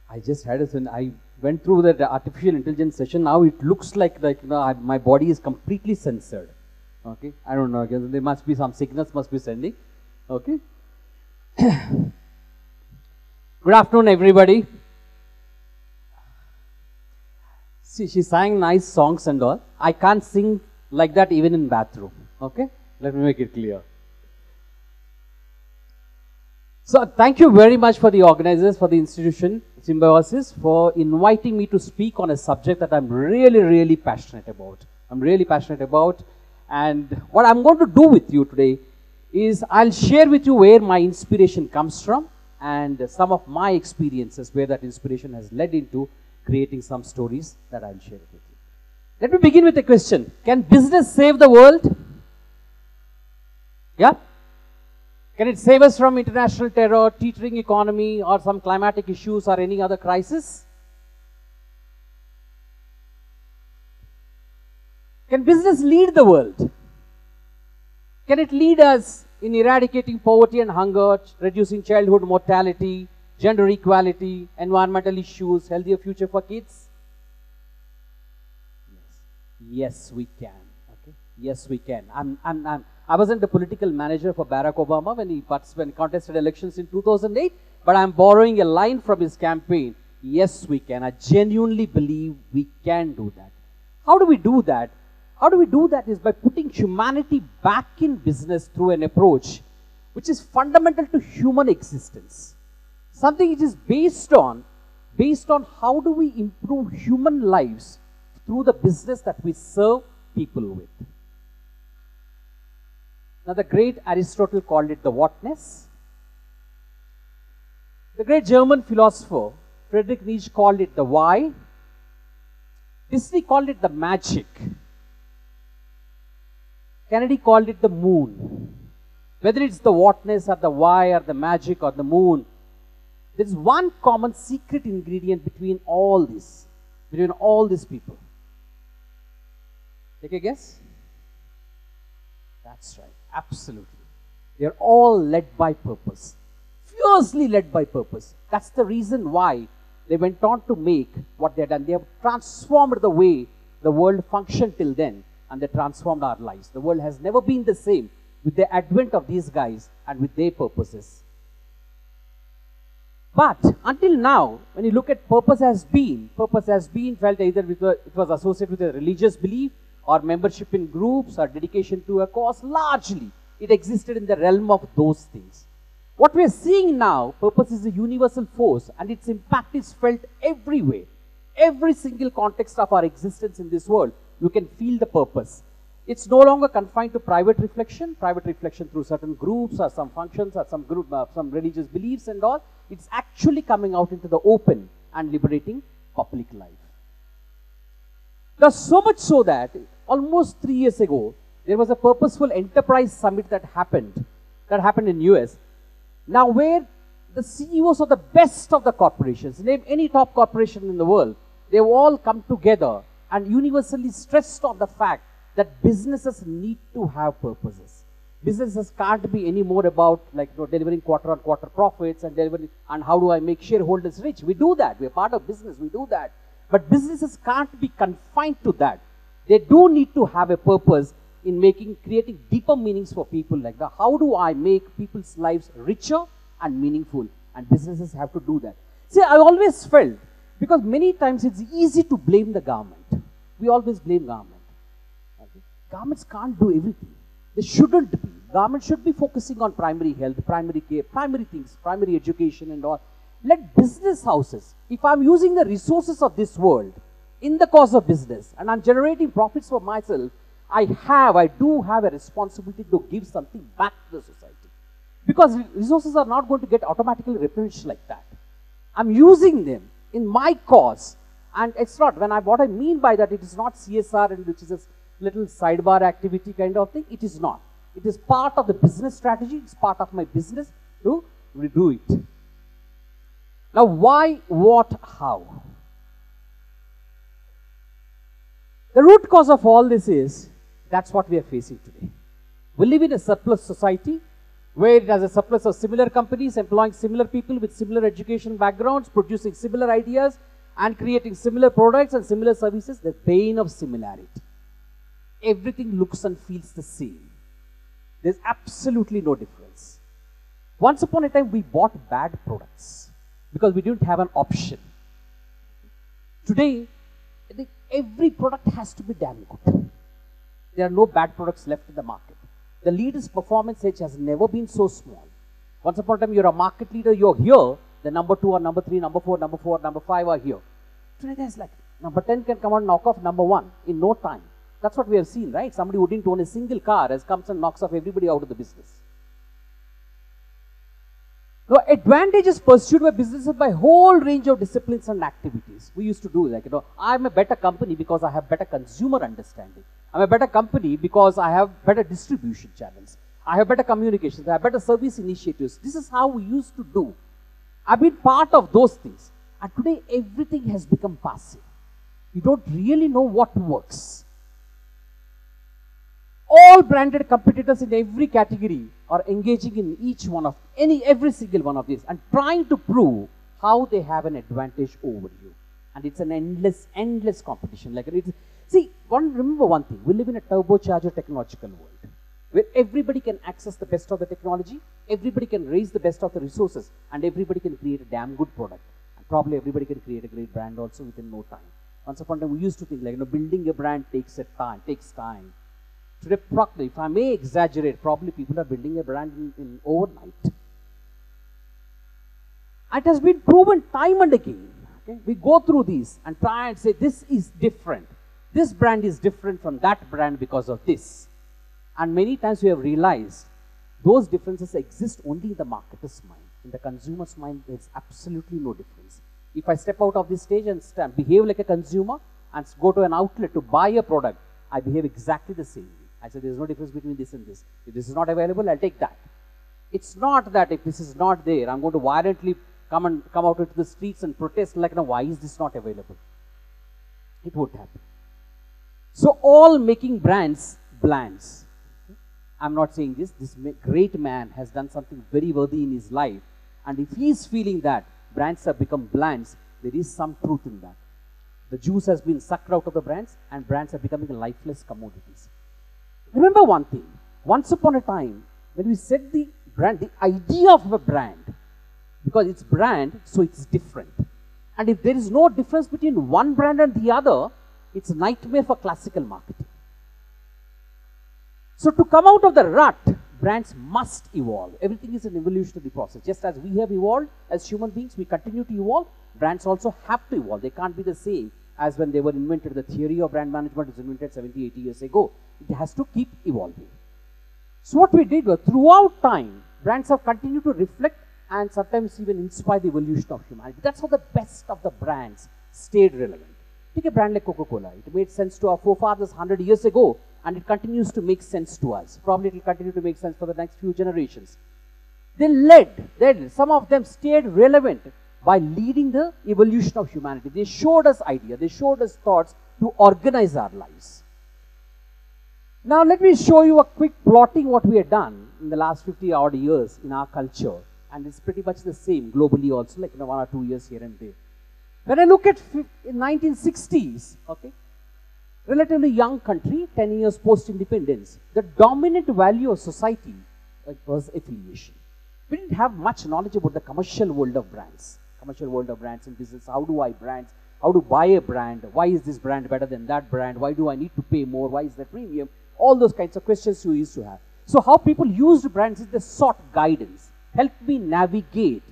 I just had when I went through that artificial intelligence session. Now it looks like my body is completely censored. Okay, I don't know. There must be some signals must be sending. Okay. Good afternoon, everybody. See, she sang nice songs and all. I can't sing like that even in bathroom. Okay, let me make it clear. So thank you very much for the organizers, for the institution, Symbiosis, for inviting me to speak on a subject that I'm really, really passionate about. And what I'm going to do with you today is I'll share with you where my inspiration comes from and some of my experiences where that inspiration has led into creating some stories that I'll share with you. Let me begin with a question. Can business save the world? Yeah? Can it save us from international terror, teetering economy, or some climatic issues or any other crisis? Can business lead the world? Can it lead us in eradicating poverty and hunger, reducing childhood mortality, gender equality, environmental issues, healthier future for kids? Yes, we can. Okay? Yes, we can. I wasn't the political manager for Barack Obama when he contested elections in 2008, but I'm borrowing a line from his campaign. Yes, we can. I genuinely believe we can do that. How do we do that? How do we do that is by putting humanity back in business through an approach which is fundamental to human existence. Something which is based on how do we improve human lives through the business that we serve people with. Now the great Aristotle called it the whatness. The great German philosopher Friedrich Nietzsche called it the why. Disney called it the magic. Kennedy called it the moon. Whether it's the whatness or the why or the magic or the moon, there is one common secret ingredient between all these people. Take a guess? That's right, absolutely. They're all led by purpose, fiercely led by purpose. That's the reason why they went on to make what they've done. They have transformed the way the world functioned till then, and they transformed our lives. The world has never been the same with the advent of these guys and with their purposes. But until now, when you look at purpose has been felt either it was associated with a religious belief or membership in groups or dedication to a cause. Largely, it existed in the realm of those things. What we are seeing now, purpose is a universal force and its impact is felt everywhere. Every single context of our existence in this world, you can feel the purpose. It's no longer confined to private reflection through certain groups or some functions or some religious beliefs and all. It's actually coming out into the open and liberating public life. Now, so much so that almost 3 years ago, there was a purposeful enterprise summit that happened in US. Now, where the CEOs of the best of the corporations, name any top corporation in the world, they've all come together and universally stressed on the fact that businesses need to have purposes. Businesses can't be any more about delivering quarter-on-quarter profits and how do I make shareholders rich. We do that. We're part of business. We do that. But businesses can't be confined to that. They do need to have a purpose in creating deeper meanings for people like that. How do I make people's lives richer and meaningful? And businesses have to do that. See, I always felt, because many times it's easy to blame the government. We always blame government. Okay? Governments can't do everything. They shouldn't be. Government should be focusing on primary health, primary care, primary things, primary education and all. Let business houses, if I'm using the resources of this world in the cause of business and I'm generating profits for myself, I do have a responsibility to give something back to the society. Because resources are not going to get automatically replenished like that. I'm using them in my cause. And it's not, what I mean by that, it is not CSR, and which is a little sidebar activity kind of thing. It is not. It is part of the business strategy. It's part of my business to redo it. Now, why, what, how? The root cause of all this is, that's what we are facing today. We live in a surplus society. where it has a surplus of similar companies, employing similar people with similar education backgrounds, producing similar ideas, and creating similar products and similar services, the pain of similarity. Everything looks and feels the same. There's absolutely no difference. Once upon a time, we bought bad products because we didn't have an option. Today, I think every product has to be damn good. There are no bad products left in the market. The leader's performance edge has never been so small. Once upon a time, you're a market leader, you're here. The number 2 or number 3, number 4, number 5 are here. Today, there's like number 10 can come and knock off number 1 in no time. That's what we have seen, right? Somebody who didn't own a single car has comes and knocks off everybody out of the business. Now, advantage is pursued by businesses by a whole range of disciplines and activities. We used to do like, I'm a better company because I have better consumer understanding. I'm a better company because I have better distribution channels. I have better communications. I have better service initiatives. This is how we used to do. I've been part of those things. And today, everything has become passive. You don't really know what works. All branded competitors in every category are engaging in each one of every single one of these and trying to prove how they have an advantage over you. And it's an endless competition. Remember one thing, we live in a turbocharger technological world where everybody can access the best of the technology, everybody can raise the best of the resources, and everybody can create a damn good product. And probably everybody can create a great brand also within no time. Once upon a time, we used to think building a brand takes time. Today, probably, if I may exaggerate, probably people are building a brand in overnight. It has been proven time and again. Okay? We go through these and try and say, this is different. This brand is different from that brand because of this. And many times we have realized those differences exist only in the marketer's mind. In the consumer's mind, there's absolutely no difference. If I step out of this stage and behave like a consumer and go to an outlet to buy a product, I behave exactly the same way. I say there's no difference between this and this. If this is not available, I'll take that. It's not that if this is not there, I'm going to violently come out into the streets and protest why is this not available? It won't happen. So all making brands blands. I'm not saying this. This great man has done something very worthy in his life. And if he's feeling that brands have become blands, there is some truth in that. The juice has been sucked out of the brands and brands are becoming lifeless commodities. Remember one thing, once upon a time, when we said the brand, the idea of a brand, because it's brand, so it's different. And if there is no difference between one brand and the other, it's a nightmare for classical marketing. So to come out of the rut, brands must evolve. Everything is an evolutionary process. Just as we have evolved as human beings, we continue to evolve, brands also have to evolve. They can't be the same as when they were invented. The theory of brand management was invented 70, 80 years ago. It has to keep evolving. So what we did was, throughout time, brands have continued to reflect and sometimes even inspire the evolution of humanity. That's how the best of the brands stayed relevant. Take a brand like Coca-Cola. It made sense to our forefathers 100 years ago, and it continues to make sense to us. Probably it will continue to make sense for the next few generations. Some of them stayed relevant by leading the evolution of humanity. They showed us ideas, they showed us thoughts to organize our lives. Now let me show you a quick plotting what we have done in the last 50 odd years in our culture. And it's pretty much the same globally also, 1 or 2 years here and there. When I look at 1960s, okay, relatively young country, 10 years post-independence, the dominant value of society was affiliation. We didn't have much knowledge about the commercial world of brands. Commercial world of brands in business. How do I brands? How to buy a brand? Why is this brand better than that brand? Why do I need to pay more? Why is that premium? All those kinds of questions you used to have. So how people used brands is they sought guidance. Help me navigate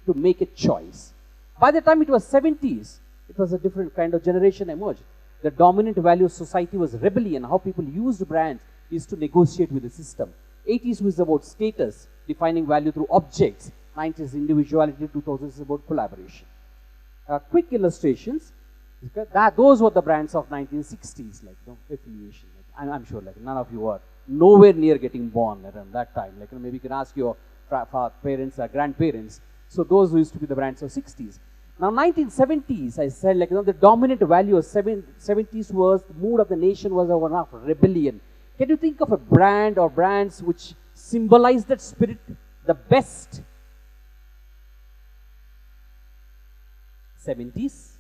to make a choice. By the time it was 70s, it was a different kind of generation emerged. The dominant value of society was rebellion. How people used brands is to negotiate with the system. 80s was about status, defining value through objects. 90s individuality, 2000s is about collaboration. Quick illustrations. Those were the brands of 1960s, affiliation. I'm sure none of you are nowhere near getting born around that time. Maybe you can ask your parents or grandparents. So those used to be the brands of 60s. Now 1970s, I said the dominant value of 70s was the mood of the nation was one of rebellion. Can you think of a brand or brands which symbolize that spirit? the best 70s.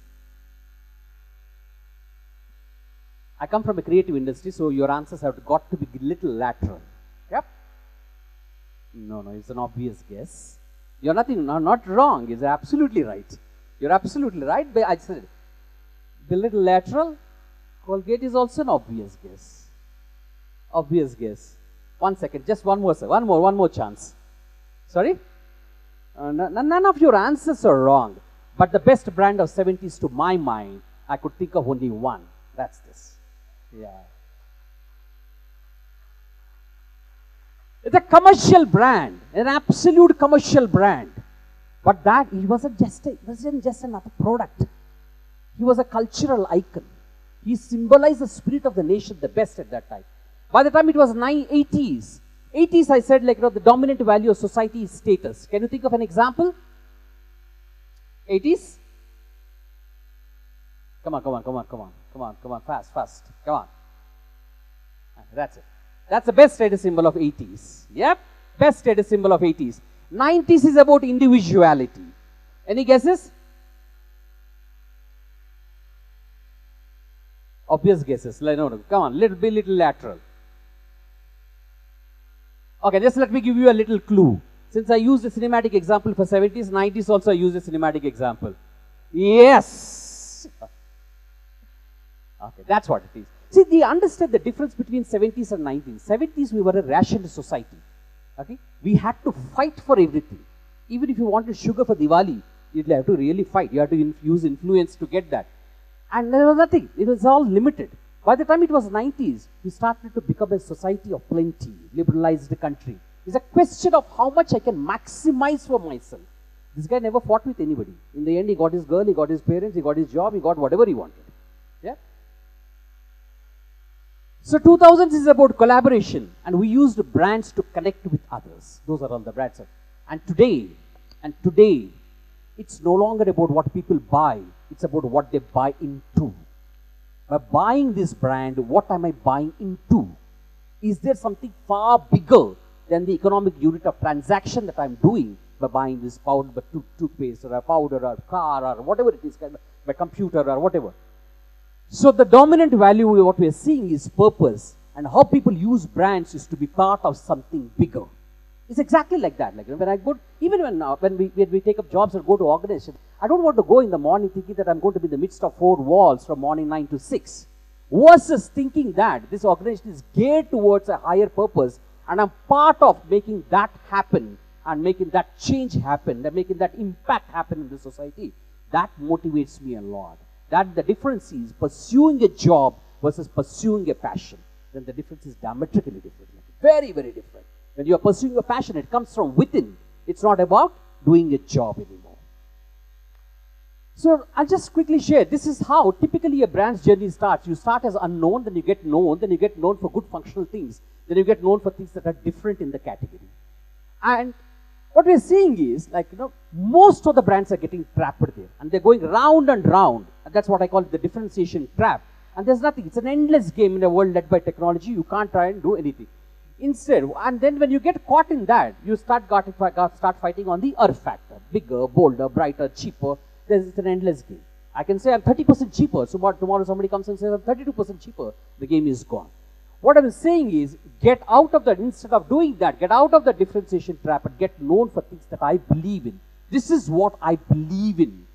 I come from a creative industry, so your answers have got to be a little lateral. Yep. No, it's an obvious guess. You're not wrong. It's absolutely right. You're absolutely right. But I said the little lateral. Colgate is also an obvious guess. Obvious guess. 1 second. Just one more, sir. One more chance. Sorry? None of your answers are wrong. But the best brand of 70s to my mind, I could think of only one. That's this. Yeah. It's a commercial brand, an absolute commercial brand. But that, he wasn't just another product. He was a cultural icon. He symbolized the spirit of the nation the best at that time. By the time it was 80s, I said, like, the dominant value of society is status. Can you think of an example? 80s? Come on, fast. Come on. That's it. That's the best status symbol of 80s. Yep, best status symbol of 80s. 90s is about individuality. Any guesses? Obvious guesses. No, come on, little lateral. Okay, just let me give you a little clue. Since I used a cinematic example for 70s, 90s also I used a cinematic example. Yes. Okay, that's what it is. See, they understood the difference between 70s and 90s. 70s, we were a rationed society. Okay? We had to fight for everything. Even if you wanted sugar for Diwali, you'd have to really fight. You had to use influence to get that. And there was nothing. It was all limited. By the time it was 90s, we started to become a society of plenty, liberalized country. It's a question of how much I can maximize for myself. This guy never fought with anybody. In the end, he got his girl, he got his parents, he got his job, he got whatever he wanted. Yeah? So 2000s is about collaboration, and we used brands to connect with others. Those are all the brands. And today, it's no longer about what people buy, it's about what they buy into. By buying this brand, what am I buying into? Is there something far bigger than the economic unit of transaction that I'm doing by buying this powder, toothpaste, or a powder, or a car, or whatever it is, by computer, or whatever? So the dominant value, what we are seeing, is purpose, and how people use brands is to be part of something bigger. It's exactly like that. Like when I go, even when we take up jobs or go to organizations, I don't want to go in the morning thinking that I'm going to be in the midst of 4 walls from morning 9 to 6, versus thinking that this organization is geared towards a higher purpose, and I'm part of making that happen, and making that change happen, and making that impact happen in the society. That motivates me a lot. That the difference is pursuing a job versus pursuing a passion. Then the difference is diametrically different. Very, very different. When you are pursuing a passion, it comes from within. It's not about doing a job anymore. So I'll just quickly share. This is how typically a brand's journey starts. You start as unknown, then you get known for good functional things. Then you get known for things that are different in the category. And what we're seeing is, like, most of the brands are getting trapped there. And they're going round and round. And that's what I call the differentiation trap. And there's nothing. It's an endless game in a world led by technology. You can't try and do anything. Instead, and then when you get caught in that, you start fighting on the R factor. Bigger, bolder, brighter, cheaper. It's an endless game. I can say I'm 30% cheaper. So tomorrow somebody comes and says I'm 32% cheaper. The game is gone. What I'm saying is, get out of that. Instead of doing that, get out of the differentiation trap and get known for things that I believe in. This is what I believe in.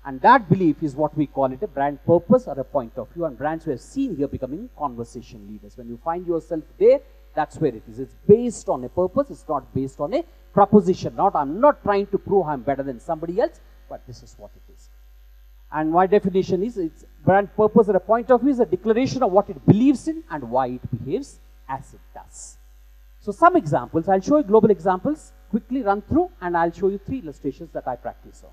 And that belief is what we call it a brand purpose or a point of view. And brands we have seen here becoming conversation leaders. When you find yourself there, that's where it is. It's based on a purpose. It's not based on a proposition. I'm not trying to prove I'm better than somebody else, but this is what it is. And my definition is, it's brand purpose or a point of view is a declaration of what it believes in and why it behaves as it does. So some examples, I'll show you global examples, quickly run through, and I'll show you 3 illustrations that I practice on.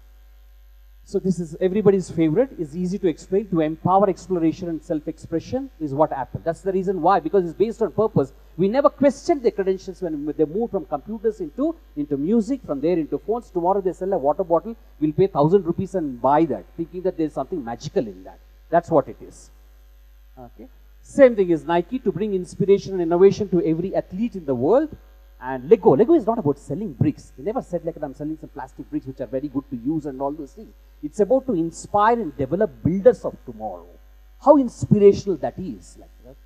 So this is everybody's favorite. It's easy to explain. To empower exploration and self-expression is what Apple. That's the reason why, because it's based on purpose. We never questioned their credentials when they moved from computers into music, from there into phones. Tomorrow they sell a water bottle, we'll pay 1,000 rupees and buy that, thinking that there's something magical in that. That's what it is. Okay. Same thing is Nike, to bring inspiration and innovation to every athlete in the world. And Lego is not about selling bricks. They never said like I'm selling some plastic bricks which are very good to use and all those things. It's about to inspire and develop builders of tomorrow. How inspirational that is, like, you know.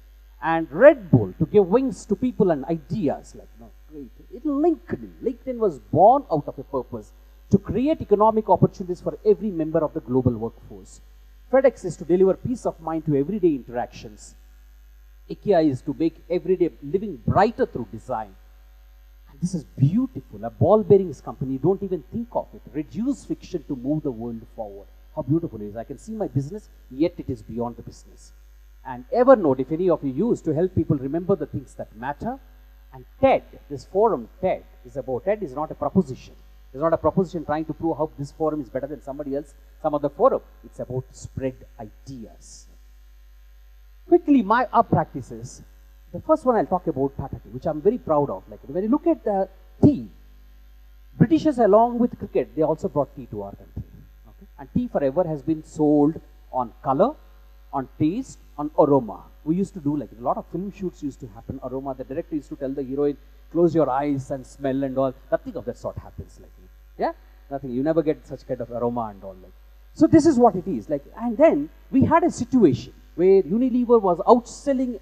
And Red Bull to give wings to people and ideas, like, you know, great. LinkedIn was born out of a purpose to create economic opportunities for every member of the global workforce. FedEx is to deliver peace of mind to everyday interactions. IKEA is to make everyday living brighter through design. And this is beautiful. A ball bearings company, don't even think of it. Reduce friction to move the world forward. How beautiful it is. I can see my business, yet it is beyond the business. And Evernote, if any of you use, to help people remember the things that matter. And TED, this forum TED is not a proposition. It's not a proposition trying to prove how this forum is better than somebody else, some other forum. It's about to spread ideas. Quickly, our practices. The first one I'll talk about Tata Tea, which I'm very proud of. Like, when you look at the tea, Britishers along with cricket, they also brought tea to our country. Okay? And tea forever has been sold on color, on taste, on aroma. We used to do like a lot of film shoots used to happen, aroma. The director used to tell the heroine, close your eyes and smell and all. Nothing of that sort happens. Like, yeah, nothing. You never get such kind of aroma and all. Like, so this is what it is. Like, and then we had a situation where Unilever was outselling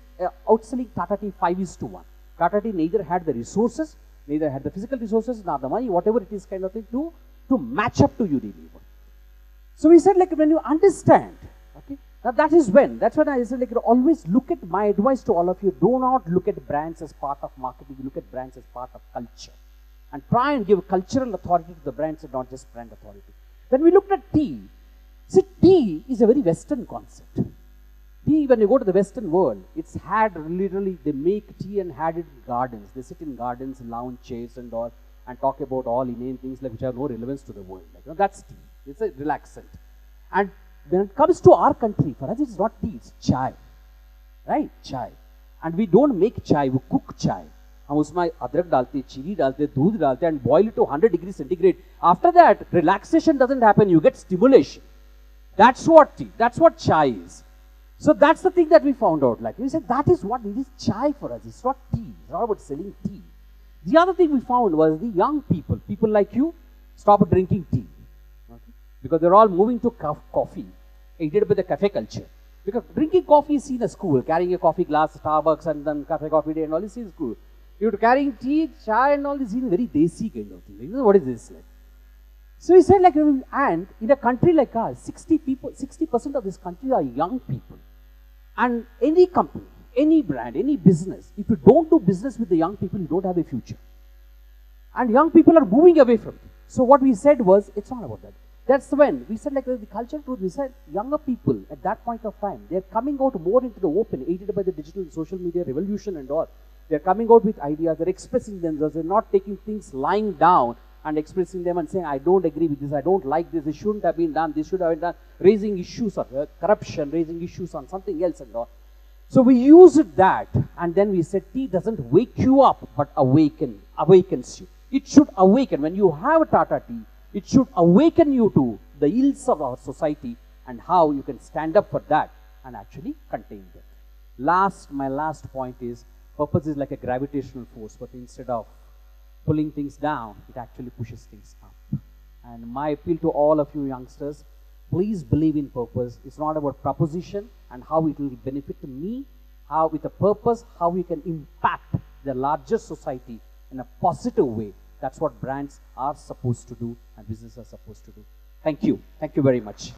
Tata Tea 5:1. Tata Tea neither had the resources, neither had the physical resources, nor the money, whatever it is kind of thing, to match up to Unilever. So we said, like, when you understand, okay, now that's when I said, like, always look at my advice to all of you, do not look at brands as part of marketing, look at brands as part of culture. And try and give cultural authority to the brands and not just brand authority. When we looked at tea, see, tea is a very Western concept. Tea, when you go to the Western world, it's had literally, they make tea and had it in gardens. They sit in gardens, lounge chairs and all, and talk about all inane things like which have no relevance to the world. Like, you know, that's tea. It's a relaxant. And when it comes to our country, for us it's not tea, it's chai. Right? Chai. And we don't make chai, we cook chai. हम उसमें अदरक डालते, चीनी डालते, दूध डालते and boil it to 100 degrees centigrade. After that, relaxation doesn't happen, you get stimulation. That's what tea, that's what chai is. So that's the thing that we found out. Like we said, that is what it is, chai for us. It's not tea. It's not about selling tea. The other thing we found was the young people like you, stopped drinking tea. Okay? Because they're all moving to coffee, aided by the cafe culture. Because drinking coffee is seen as cool. Carrying a coffee glass, Starbucks, and then cafe coffee day and all this is cool. You're carrying tea, chai, and all this is very desi kind of thing. Like, what is this like? So he said, like, and in a country like ours, 60% of this country are young people. And any company, any brand, any business, if you don't do business with the young people, you don't have a future. And young people are moving away from it. So what we said was, it's not about that. That's when we said, like, the culture truth, we said, younger people at that point of time, they're coming out more into the open, aided by the digital and social media revolution and all. They're coming out with ideas, they're expressing themselves, they're not taking things lying down and expressing them and saying, I don't agree with this, I don't like this, this shouldn't have been done, this should have been done, raising issues of corruption, raising issues on something else and all. So we used that, and then we said, tea doesn't wake you up, but awakens you. It should awaken. When you have a Tata tea, it should awaken you to the ills of our society and how you can stand up for that and actually contain them. My last point is, purpose is like a gravitational force, but instead of pulling things down, it actually pushes things up. And my appeal to all of you youngsters, please believe in purpose. It's not about proposition and how it will benefit me, how with a purpose, how we can impact the larger society in a positive way. That's what brands are supposed to do and businesses are supposed to do. Thank you. Thank you very much.